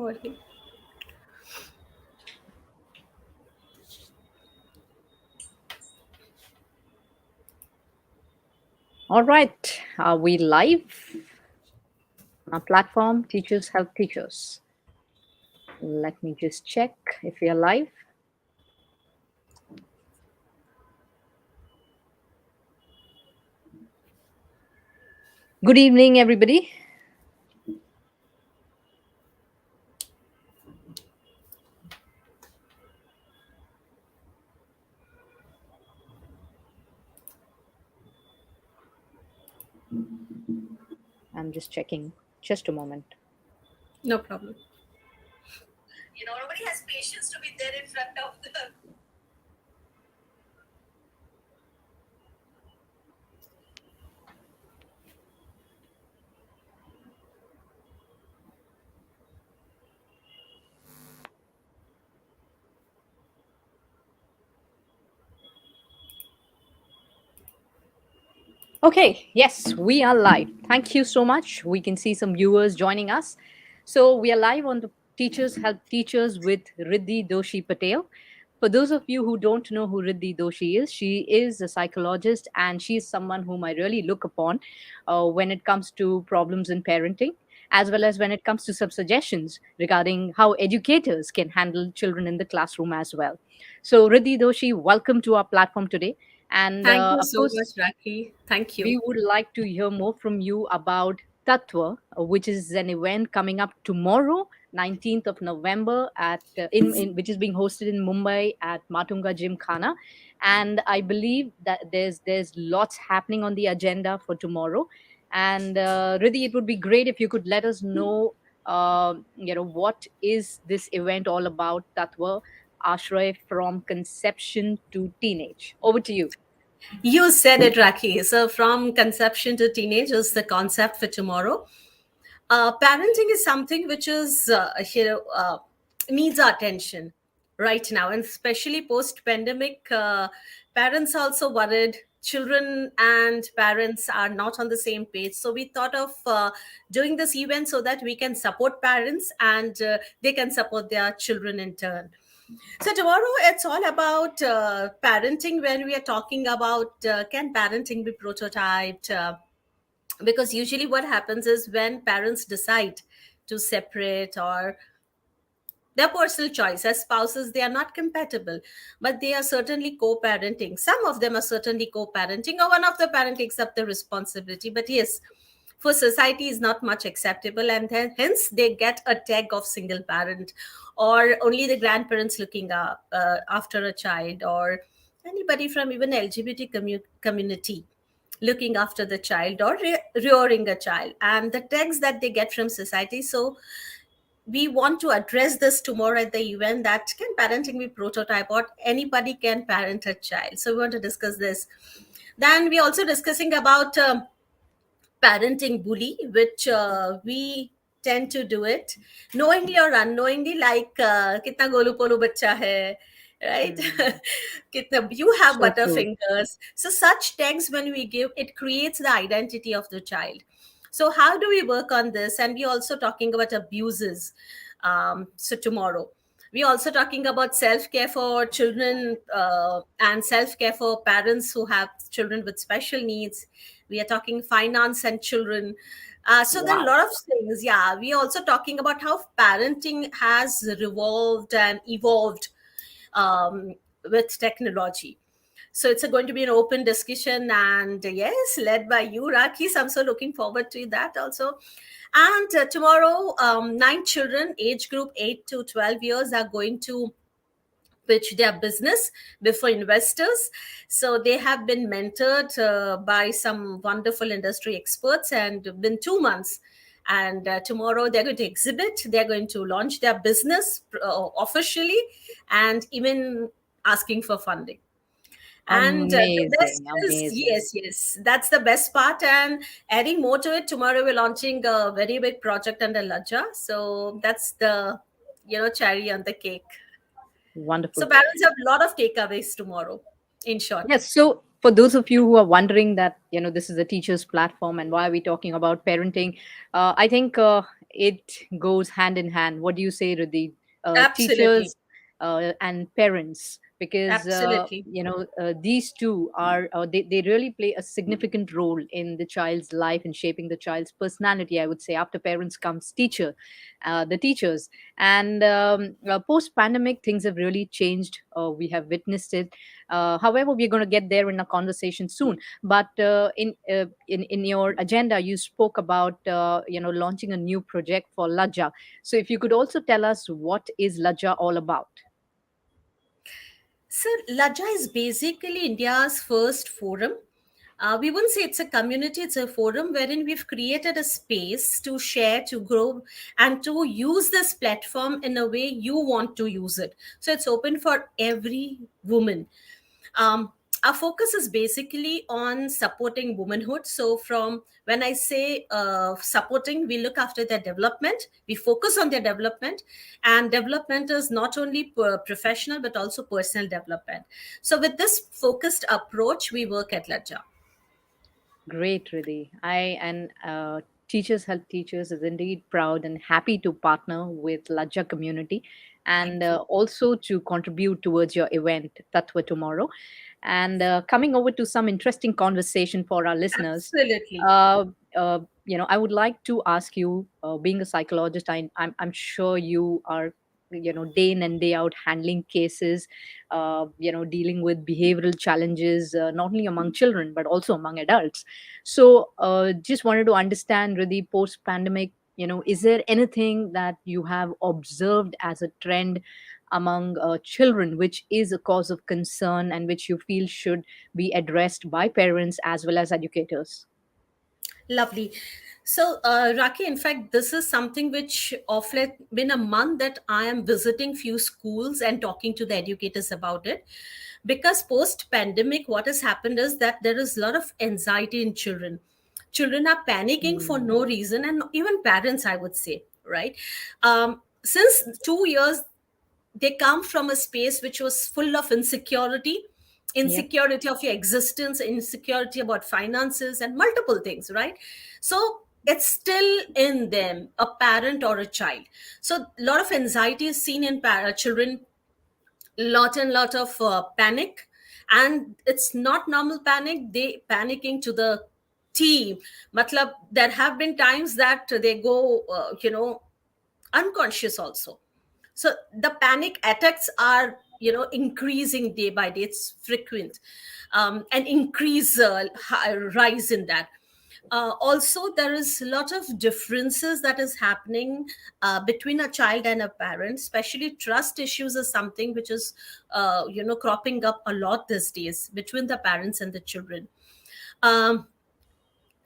worry. All right, are we live on our platform? Teachers Help Teachers. Let me just check if we are live. Good evening, everybody. I'm just checking. Just a moment. No problem. Nobody has patience to be there in front of the. Okay, yes, we are live. Thank you so much. We can see some viewers joining us. So, we are live on the Teachers Help Teachers with Riddhi Doshi Patel. For those of you who don't know who Riddhi Doshi is, she is a psychologist and she is someone whom I really look upon when it comes to problems in parenting, as well as when it comes to some suggestions regarding how educators can handle children in the classroom as well. So, Riddhi Doshi, welcome to our platform today. And Thank you of so much, course, Raki. Thank you. we would like to hear more from you about Tatva, which is an event coming up tomorrow, 19th of November, at in which is being hosted in Mumbai at Matunga Gymkhana. And I believe that there's lots happening on the agenda for tomorrow. And Riddhi, it would be great if you could let us know, what is this event all about, Tatva Ashray, from conception to teenage. Over to you. You said it, Raki. So, from conception to teenage is the concept for tomorrow. Parenting is something which is, needs our attention right now, and especially post pandemic. Parents are also worried. Children and parents are not on the same page. So, we thought of doing this event so that we can support parents and they can support their children in turn. So tomorrow it's all about parenting. When we are talking about can parenting be prototyped? Because usually what happens is when parents decide to separate or their personal choice as spouses, they are not compatible, but they are certainly co-parenting. Some of them are certainly co-parenting, or one of the parent takes up the responsibility. But yes, for society is not much acceptable, and then hence they get a tag of single parent, or only the grandparents looking after a child, or anybody from even LGBT community looking after the child or rearing a child, and the tags that they get from society. So we want to address this tomorrow at the event, that can parenting be prototype, or anybody can parent a child. So we want to discuss this. Then we're also discussing about parenting bully, which we tend to do it knowingly or unknowingly, like kitna golu polu bacha hai, right? Hmm. Kitna you have So true. butterfingers. So such tags, when we give, it creates the identity of the child. So how do we work on this? And we also talking about abuses. So tomorrow we also talking about self-care for children, and self-care for parents who have children with special needs. We are talking finance and children. So there are a Wow. lot of things. Yeah, we are also talking about how parenting has revolved and evolved with technology. So it's going to be an open discussion, and yes, led by you, Raki. So I'm so looking forward to that also. And tomorrow, 9 children, age group 8 to 12 years, are going to pitch their business before investors. So they have been mentored by some wonderful industry experts, and been 2 months. And tomorrow they're going to exhibit, they're going to launch their business officially, and even asking for funding. And the best Amazing, is, amazing. yes, that's the best part. And adding more to it, tomorrow we're launching a very big project under Laja. So that's the, cherry on the cake. So Wonderful. parents have a lot of takeaways tomorrow, in short. Yes. So For those of you who are wondering that this is a teacher's platform and why are we talking about parenting, I think it goes hand in hand. What do you say to the Absolutely. teachers and parents? Because Absolutely. these two are they really play a significant role in the child's life and shaping the child's personality. I would say after parents comes the teachers. And post pandemic, things have really changed. We have witnessed it. However, we're going to get there in a conversation soon. But in your agenda, you spoke about launching a new project for Laja. So if you could also tell us what is Laja all about? So, Laja is basically India's first forum. We wouldn't say it's a community, it's a forum wherein we've created a space to share, to grow, and to use this platform in a way you want to use it. So, it's open for every woman. um, our focus is basically on supporting womanhood. So from when I say supporting, we look after their development, we focus on their development, and development is not only professional but also personal development. So with this focused approach, we work at Laja. Great, Riddhi. I and Teachers Help Teachers is indeed proud and happy to partner with Lajja community and Thank you. also to contribute towards your event, Tatva Tomorrow. And coming over to some interesting conversation for our listeners, Absolutely. uh, I would like to ask you, being a psychologist, I'm sure you are, day in and day out handling cases, dealing with behavioral challenges, not only among children, but also among adults. So, just wanted to understand, really, post pandemic, is there anything that you have observed as a trend among children, which is a cause of concern and which you feel should be addressed by parents as well as educators? Lovely. So, Raki, in fact, this is something which of late been a month that I am visiting few schools and talking to the educators about it. Because post pandemic, what has happened is that there is a lot of anxiety in children. Children are panicking for Hmm. no reason, and even parents, I would say, right? Since 2 years, they come from a space which was full of insecurity, Yep. insecurity of your existence, insecurity about finances and multiple things, right? So it's still in them, a parent or a child. So a lot of anxiety is seen in children, lot and lot of panic. And it's not normal panic, they panicking to the team. Matlab, there have been times that they go unconscious also. So the panic attacks are increasing day by day, it's frequent. And increase rise in that. Also there is a lot of differences that is happening between a child and a parent, especially trust issues is something which is cropping up a lot these days between the parents and the children. um,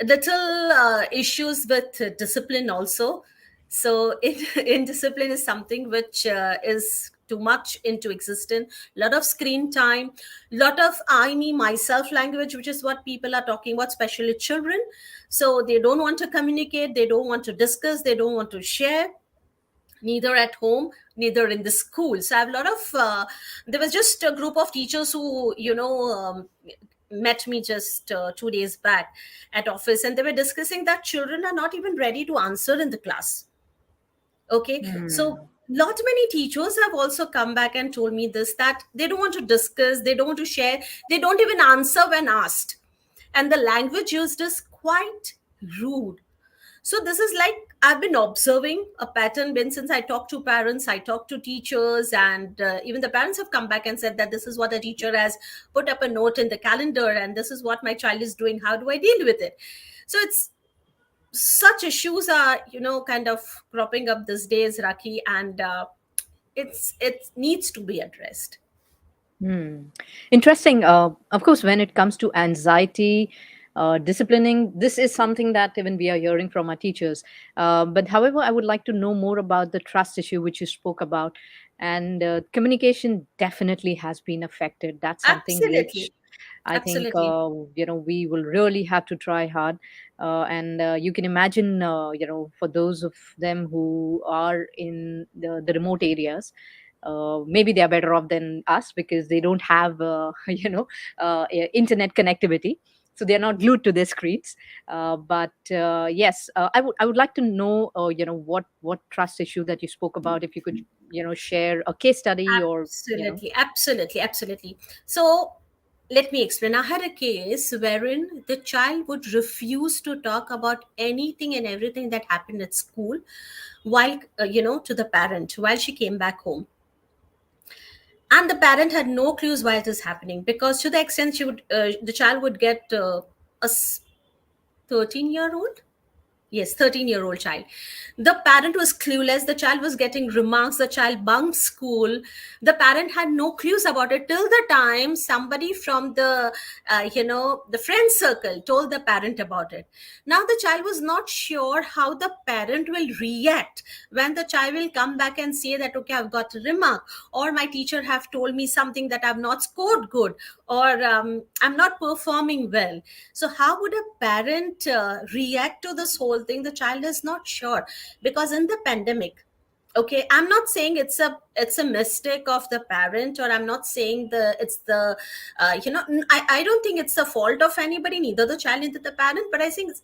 Little issues with discipline also. So indiscipline is something which is too much into existence. Lot of screen time, lot of I me myself language, which is what people are talking about, especially children. So they don't want to communicate, they don't want to discuss, they don't want to share, neither at home, neither in the school. So I have a lot of there was just a group of teachers who met me just 2 days back at office, and they were discussing that children are not even ready to answer in the class. Okay, so Hmm. lot many teachers have also come back and told me this, that they don't want to discuss, they don't want to share, they don't even answer when asked, and the language used is quite rude. So this is like I've been observing a pattern been since I talk to parents, I talk to teachers, and even the parents have come back and said that this is what a teacher has put up a note in the calendar, and this is what my child is doing. How do I deal with it? So it's such issues are kind of cropping up these days, Raki, and it needs to be addressed. Hmm. Interesting. Of course, when it comes to anxiety, disciplining, this is something that even we are hearing from our teachers. But however, I would like to know more about the trust issue which you spoke about. And communication definitely has been affected. That's something which Absolutely. I think Absolutely. we will really have to try hard. And you can imagine, for those of them who are in the remote areas, maybe they are better off than us because they don't have internet connectivity, so they are not glued to their screens. But yes, I would like to know what trust issue that you spoke about, if you could share a case study or Absolutely, absolutely, absolutely. So let me explain. I had a case wherein the child would refuse to talk about anything and everything that happened at school while, to the parent while she came back home. And the parent had no clues why it is happening, because to the extent the child would get a 13-year-old. Yes, 13-year-old child. The parent was clueless. The child was getting remarks. The child bunked school. The parent had no clues about it till the time somebody from the friend circle told the parent about it. Now the child was not sure how the parent will react when the child will come back and say that, okay, I've got a remark, or my teacher have told me something that I've not scored good, or I'm not performing well. So how would a parent react to this whole thing? The child is not sure, because in the pandemic, okay, I'm not saying it's a mistake of the parent, or I'm not saying it's the I don't think it's the fault of anybody, neither the child neither the parent, but I think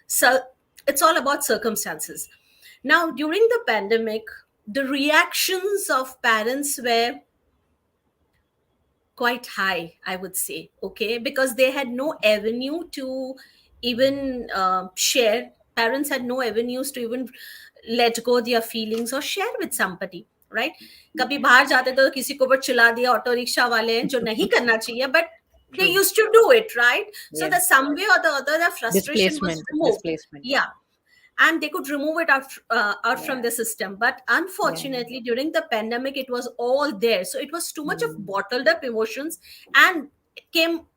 so it's all about circumstances. Now during the pandemic, the reactions of parents were quite high, I would say, okay, because they had no avenue to even share. Parents had no avenues to even let go their feelings or share with somebody, right? कभी बाहर जाते तो किसी को ऊपर चिल्ला दिया, auto rickshaw वाले हैं, जो नहीं करना चाहिए, but they true. used to do it, right? So Yeah. that some way or the other, the frustration was removed. Displacement. Yeah, and they could remove it out from Yeah. the system. But Yeah. unfortunately during the pandemic it was all there, so it was too much of Mm. bottled up emotions, and it came,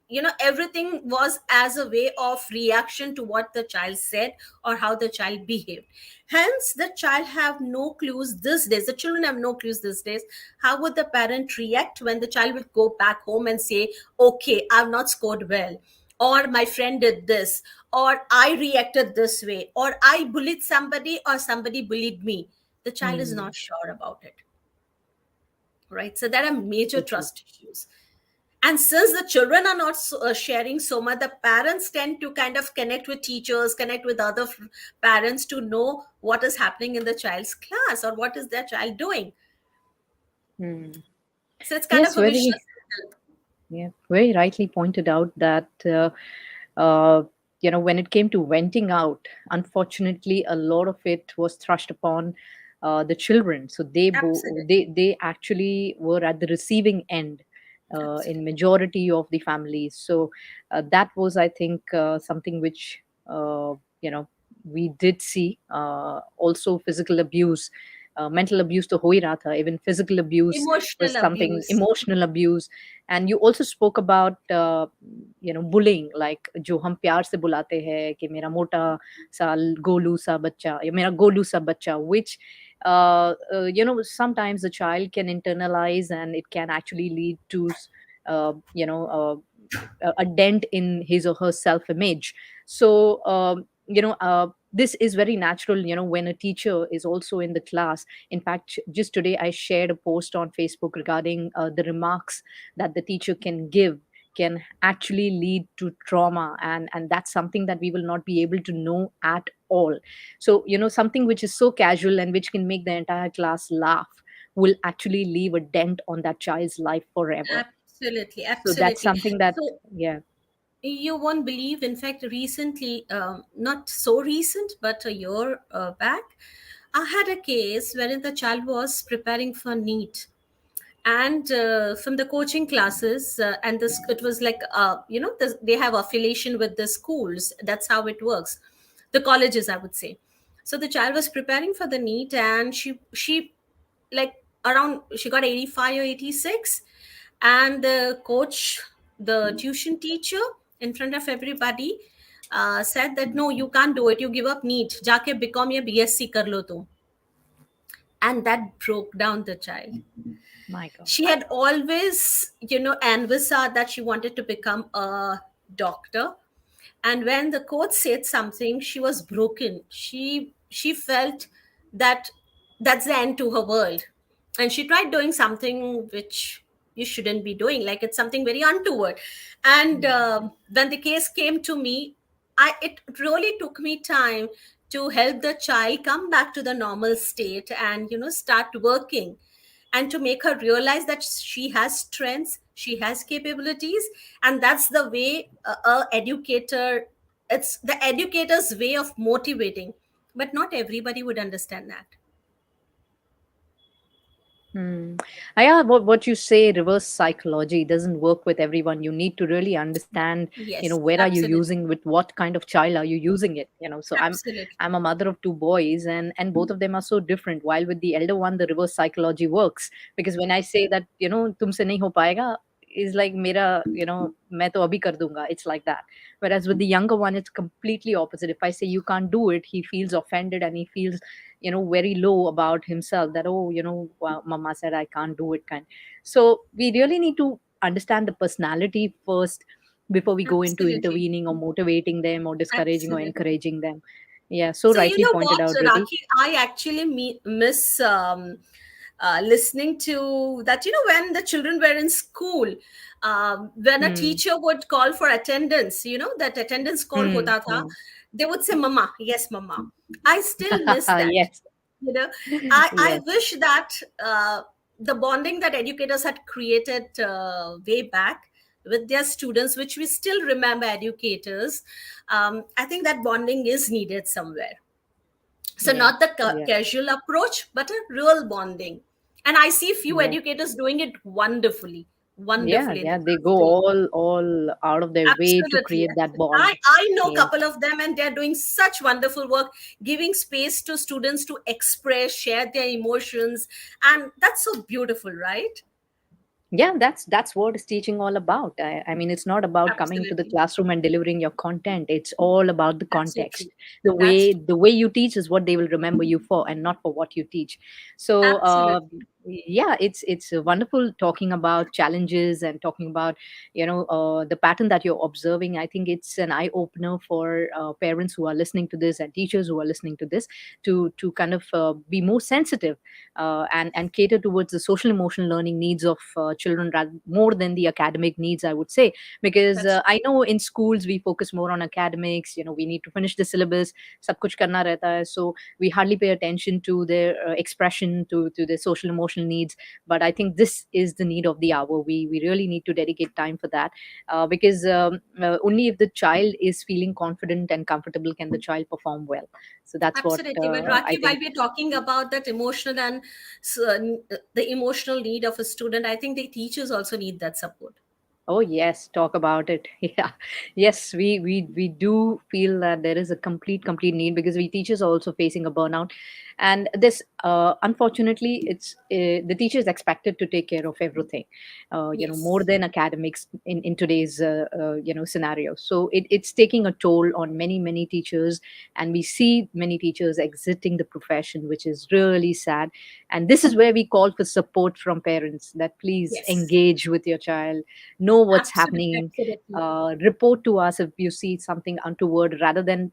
everything was as a way of reaction to what the child said or how the child behaved. Hence the child have no clues these days, the children have no clues these days. How would the parent react when the child will go back home and say, okay, I've not scored well, or my friend did this, or I reacted this way, or I bullied somebody, or somebody bullied me? The child is Mm. not sure about it, right? So there are major So true. trust issues. And since the children are not sharing so much, the parents tend to kind of connect with teachers, connect with other parents to know what is happening in the child's class or what is their child doing. Mm. So it's kind Yes, of a vicious very. cycle. Yeah, very rightly pointed out that uh, when it came to venting out, unfortunately, a lot of it was thrust upon the children. So Absolutely. they actually were at the receiving end in Absolutely. majority of the families. So that was, I think, something which we did see. Also, physical abuse. Mental abuse to ho hi raha tha. Even physical abuse was Emotional something, abuse. emotional abuse. And you also spoke about bullying, like जो हम प्यार से बुलाते हैं कि मेरा मोटा सा गोलू सा बच्चा या मेरा गोलू सा बच्चा, which sometimes the child can internalize, and it can actually lead to uh, you know uh, a dent in his or her self image. So this is very natural, when a teacher is also in the class. In fact, just today I shared a post on Facebook regarding the remarks that the teacher can give can actually lead to trauma, and that's something that we will not be able to know at all. So something which is so casual and which can make the entire class laugh will actually leave a dent on that child's life forever. Absolutely. So that's Absolutely. something that, So yeah. you won't believe, in fact, recently, not so recent, but a year back, I had a case wherein the child was preparing for NEET. And from the coaching classes, and this, it was like, they have affiliation with the schools. That's how it works. The colleges, I would say. So the child was preparing for the NEET, and she like around, she got 85 or 86, and the coach, the tuition teacher, in front of everybody, said that no, you can't do it, you give up NEET, जाके BCom या BSc कर लो तुम. And that broke down the child. My God. She had always, envisaged that she wanted to become a doctor. And when the coach said something, she was broken. She felt that that's the end to her world. and she tried doing something which you shouldn't be doing, like it's something very untoward. And when the case came to me, it really took me time to help the child come back to the normal state and start working, and to make her realize that she has strengths, she has capabilities. And that's the way a educator, it's the educator's way of motivating. But not everybody would understand that. Hmm. Yeah, what you say, reverse psychology doesn't work with everyone. You need to really understand, Yes, where are you absolutely. using, with what kind of child are you using it? So Absolutely. I'm a mother of two boys, and both of them are so different. While with the elder one, the reverse psychology works, because when I say that, तुमसे नहीं हो पाएगा, is like मेरा, मैं तो अभी कर दूंगा. It's like that. Whereas with the younger one, it's completely opposite. If I say you can't do it, he feels offended and he feels very low about himself, that, oh, well, mama said I can't do it, kind. So we really need to understand the personality first before we go into Absolutely. intervening or motivating them or discouraging or Absolutely. encouraging them. Yeah, so So you rightly know pointed what, out, Riddhi. Raki, I actually miss listening to that. When the children were in school, when a Hmm. teacher would call for attendance, that attendance call Hmm. hota tha, Hmm. they would say, "Mama, yes, Mama." I still miss that. Yes. You know, I Yes. wish that the bonding that educators had created way back with their students, which we still remember educators, I think that bonding is needed somewhere. So Yeah. not the Yeah. casual approach, but a real bonding. And I see few Yeah. educators doing it wonderfully, Yeah. wonderfully in the Yeah. They go classroom. all out of their way to Absolutely. create that I, bond. I know a Yeah. couple of them, and they're doing such wonderful work, giving space to students to express, share their emotions. And that's so beautiful, right? Yeah, that's what is teaching all about. I mean, it's not about coming to the Absolutely. classroom and delivering your content. It's all about the context. Absolutely. the That's way true. the way you teach is what they will remember you for, and not for what you teach. So Absolutely. yeah, it's wonderful talking about challenges and talking about the pattern that you're observing. I think it's an eye opener for parents who are listening to this and teachers who are listening to this, to kind of be more sensitive, and cater towards the social emotional learning needs of children, rather more than the academic needs, I would say. Because That's I know in schools we focus more on academics. We need to finish the syllabus, sab kuch karna rehta hai, so we hardly pay attention to their expression, to their social emotional needs. But I think this is the need of the hour. We really need to dedicate time for that, because only if the child is feeling confident and comfortable can the child perform well. So that's what absolutely. Well, I Raki, while think. we're talking about that emotional and the emotional need of a student, I think the teachers also need that support. Oh yes, talk about it. Yeah, yes, we do feel that there is a complete need, because we teachers are also facing a burnout, and this unfortunately, it's the teacher is expected to take care of everything, more Yes. than academics in today's scenario. So it's taking a toll on many teachers, and we see many teachers exiting the profession, which is really sad. And this is where we call for support from parents, that please Yes. engage with your child, know what's Absolutely. happening, Absolutely. report to us if you see something untoward, rather than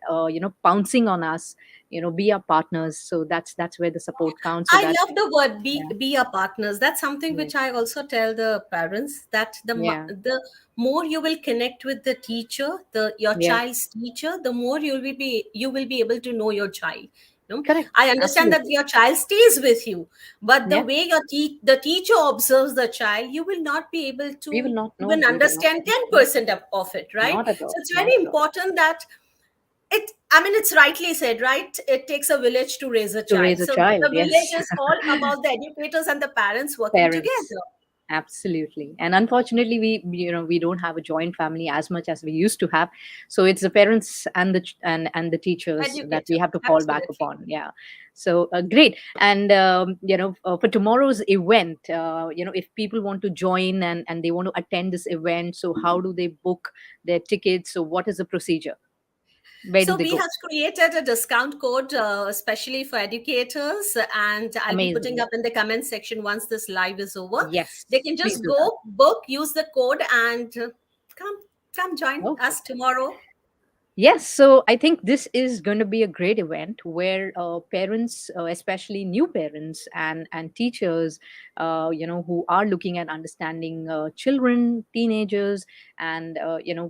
pouncing on us. Be our partners. So that's where the support counts, so I that. love the word Yeah. be a partners. That's something Yeah. which I also tell the parents, that Yeah. the more you will connect with the teacher, the your Yeah. child's teacher, the more you will be able to know your child. Correct. I understand that Absolutely. your child stays with you, but the Yeah. way the teacher observes the child, you will not be able We will to not know. even We will not understand know. 10% of it, right? Not at So all. it's very Not at all. important that it's rightly said, right? It takes a village to raise a To child. raise a So child, the village yes. is all about the educators and the parents working Parents. together. Absolutely. And unfortunately, we don't have a joint family as much as we used to have. So it's the parents and the teachers that we Educator, have to fall back absolutely. upon. Yeah. So great. And for tomorrow's event, if people want to join and they want to attend this event, so how do they book their tickets? So what is the procedure? Where do So they we go? have created a discount code, especially for educators, and I'll be putting Amazing. up in the comment section once this live is over. They Yes. can Please just do that. go book, use the code, and come join Okay. us tomorrow. Yes, so I think this is going to be a great event where parents, especially new parents and teachers, who are looking at understanding children, teenagers, and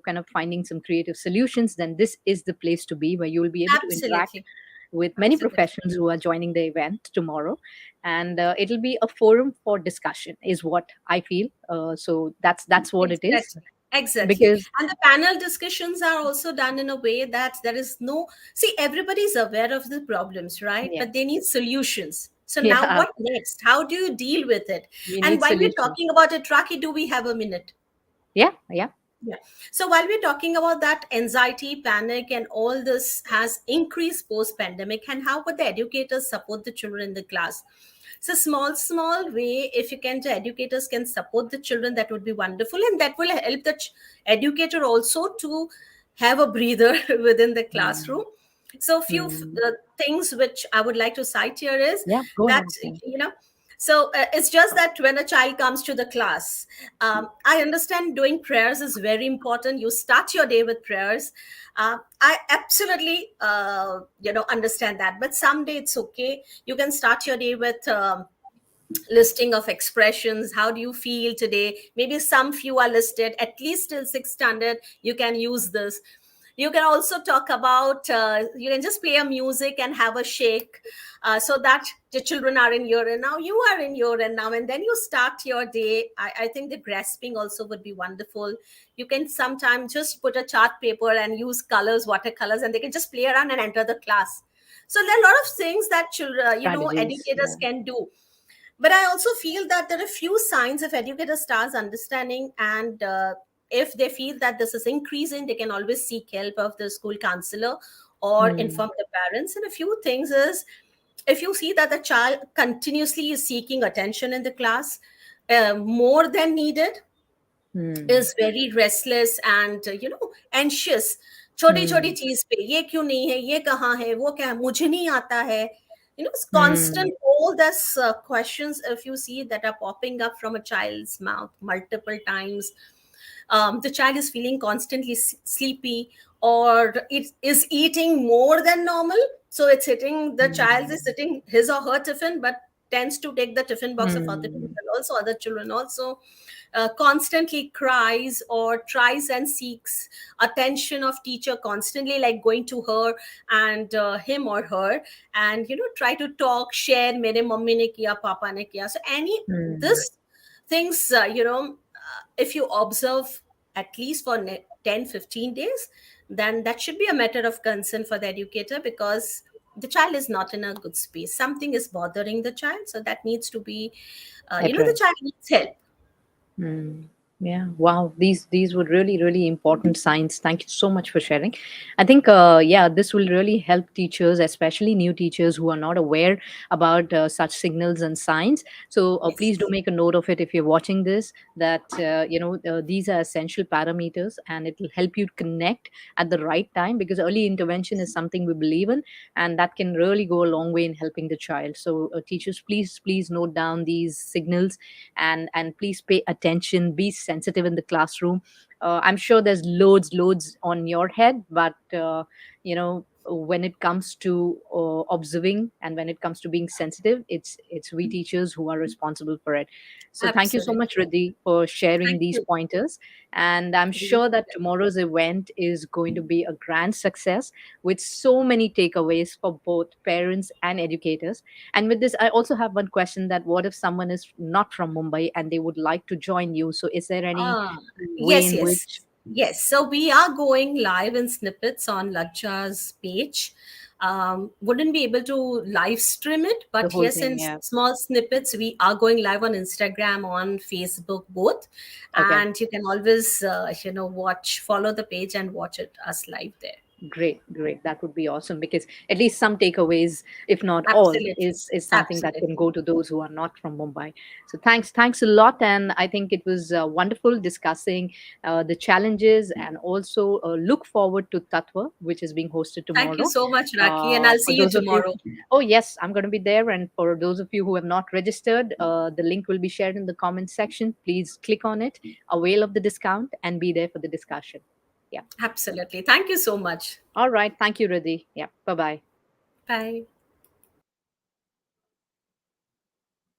kind of finding some creative solutions. Then this is the place to be where you will be able to interact Absolutely. with many Absolutely. professionals who are joining the event tomorrow, and it'll be a forum for discussion, is what I feel. So that's what it is, Exactly. Exactly. because And the panel discussions are also done in a way that there is no, see, everybody's aware of the problems, right? yeah, But they need solutions. So now yeah, what next? How do you deal with it? we And need while we're solutions. talking about it, Raki, do we have a minute? Yeah, yeah. Yeah. So while we're talking about that, anxiety, panic, and all this has increased post pandemic, and how would the educators support the children in the class? So small way, if you can, the educators can support the children, that would be wonderful, and that will help the educator also to have a breather within the Mm, classroom. So few mm. things which I would like to cite here is Yeah, go that, ahead. Yeah. so it's just that when a child comes to the class, I understand doing prayers is very important. You start your day with prayers. I absolutely, understand that. But someday it's okay. You can start your day with listing of expressions. How do you feel today? Maybe some few are listed. At least till 6 standard, you can use this. You can also talk about, you can just play a music and have a shake, so that the children are in your and now, you are in your and now, and then you start your day. I think the grasping also would be wonderful. You can sometimes just put a chart paper and use colors, watercolors, and they can just play around and enter the class. So there are a lot of things that children, Strategies. educators Yeah. can do. But I also feel that there are few signs if educators starts understanding, and if they feel that this is increasing, they can always seek help of the school counselor or Mm, inform the parents. And a few things is, if you see that the child continuously is seeking attention in the class, more than needed, mm, is very restless and anxious, छोटी छोटी mm, चीज पे, ये क्यों नहीं है, ये कहाँ है, वो क्या है, मुझे नहीं आता है, it's mm, constant all this questions, if you see, that are popping up from a child's mouth multiple times. The child is feeling constantly sleepy, or it is eating more than normal, so it's hitting, the child is mm, sitting his or her tiffin, but tends to take the tiffin box of other mm, people also, other children also. Constantly cries or tries and seeks attention of teacher constantly, like going to her and him or her, and try to talk, share, mere mummy ne kiya, papa ne kiya. So any mm. this things, if you observe at least for 10 15 days, then that should be a matter of concern for the educator, because the child is not in a good space, something is bothering the child, so that needs to be, the Address. child needs help. Mm. Yeah. Wow. These were really really important signs. Thank you so much for sharing. I think yeah, this will really help teachers, especially new teachers who are not aware about such signals and signs. So please do Yes, make a note of it if you're watching this. That these are essential parameters, and it will help you connect at the right time, because early intervention is something we believe in, and that can really go a long way in helping the child. So teachers, please note down these signals, and please pay attention, be sensitive in the classroom. I'm sure there's loads on your head, but when it comes to observing, and when it comes to being sensitive, it's we teachers who are responsible for it. So thank you so absolutely. much, Riddhi, for sharing Thank these you. pointers, and I'm Really. sure that tomorrow's event is going to be a grand success, with so many takeaways for both parents and educators. And with this, I also have one question: that what if someone is not from Mumbai and they would like to join you? So, is there any Ah, way yes, in yes, which yes. So we are going live in snippets on Lakcha's page. Wouldn't be able to live stream it, the but whole yes, in thing? Yeah. small snippets, we are going live on Instagram, on Facebook, both, Okay. and you can always, follow the page and watch it us live there. Great, great. That would be awesome, because at least some takeaways, if not all, Absolutely, is something that can absolutely. go to those who are not from Mumbai. So thanks a lot, and I think it was wonderful discussing the challenges, and also look forward to Tatva, which is being hosted Thank you tomorrow. so much, Raki, and I'll For see you those of you, tomorrow. oh yes, I'm going to be there, and for those of you who have not registered, the link will be shared in the comment section. Please click on it, avail of the discount, and be there for the discussion. Yeah. Absolutely. Thank you so much. All right. Thank you, Riddhi. Yeah. Bye bye. Bye.